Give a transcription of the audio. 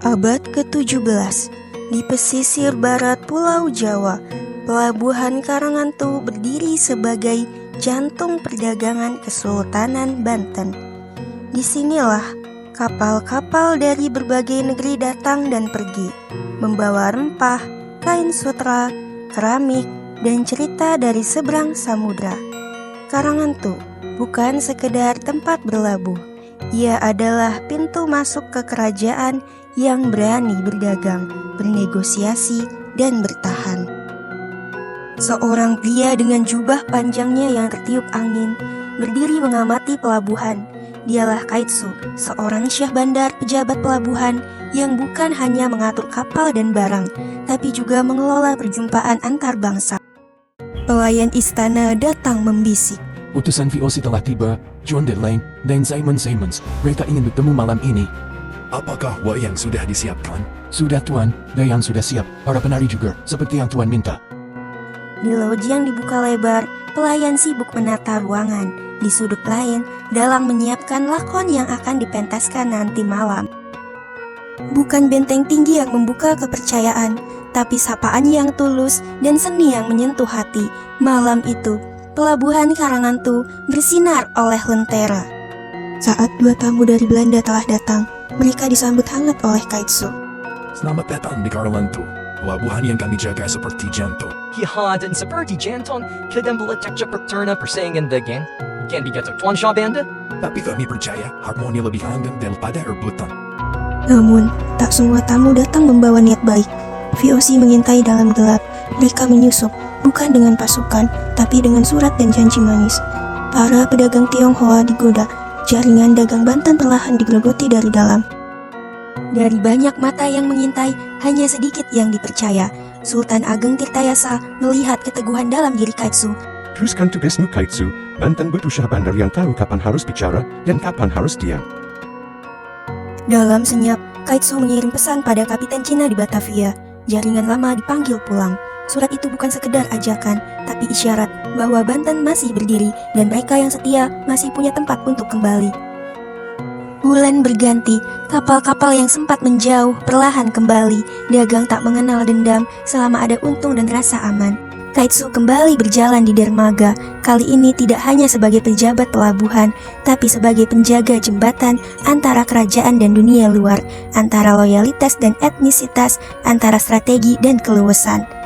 Abad ke-17, di pesisir barat Pulau Jawa, Pelabuhan Karangantu berdiri sebagai jantung perdagangan Kesultanan Banten. Disinilah kapal-kapal dari berbagai negeri datang dan pergi, membawa rempah, kain sutra, keramik, dan cerita dari seberang samudra. Karangantu bukan sekedar tempat berlabuh, ia adalah pintu masuk ke kerajaan yang berani berdagang, bernegosiasi, dan bertahan. Seorang pria dengan jubah panjangnya yang tertiup angin berdiri mengamati pelabuhan. Dialah Kaitsu, seorang syah bandar pejabat pelabuhan yang bukan hanya mengatur kapal dan barang, tapi juga mengelola perjumpaan antar bangsa. Pelayan istana datang membisik. Utusan VOC telah tiba, John Deadline dan Simon Simons. Mereka ingin bertemu malam ini. Apakah wayang sudah disiapkan? Sudah Tuan, Dayang sudah siap. Para penari juga, seperti yang Tuan minta. Di loji yang dibuka lebar, pelayan sibuk menata ruangan. Di sudut lain, Dalang menyiapkan lakon yang akan dipentaskan nanti malam. Bukan benteng tinggi yang membuka kepercayaan, tapi sapaan yang tulus dan seni yang menyentuh hati. Malam itu, Pelabuhan Karangantu bersinar oleh lentera. Saat dua tamu dari Belanda telah datang, mereka disambut hangat oleh Kaitsu. Selamat datang di Karangantu, pelabuhan yang kami jaga seperti jantung. Ja, dan seperti jantung, kadang beletak perturna persaingan dengan kandidat Tuan Shaw Banda. Tapi kami percaya harmoni lebih langgeng daripada rebutan. Namun, tak semua tamu datang membawa niat baik. VOC mengintai dalam gelap. Mereka menyusup, bukan dengan pasukan, tapi dengan surat dan janji manis. Para pedagang Tionghoa digoda. Jaringan dagang Banten perlahan digerogoti dari dalam. Dari banyak mata yang mengintai, hanya sedikit yang dipercaya. Sultan Ageng Tirtayasa melihat keteguhan dalam diri Kaitsu. Teruskan tugasmu Kaitsu. Banten butuh syah bandar yang tahu kapan harus bicara dan kapan harus diam. Dalam senyap, Kaitsu mengirim pesan pada Kapiten Cina di Batavia. Jaringan lama dipanggil pulang. Surat itu bukan sekedar ajakan, tapi isyarat bahwa Banten masih berdiri dan mereka yang setia masih punya tempat untuk kembali. Bulan berganti, kapal-kapal yang sempat menjauh perlahan kembali. Dagang tak mengenal dendam selama ada untung dan rasa aman. Kaitsu kembali berjalan di dermaga, kali ini tidak hanya sebagai pejabat pelabuhan, tapi sebagai penjaga jembatan antara kerajaan dan dunia luar, antara loyalitas dan etnisitas, antara strategi dan keluasan.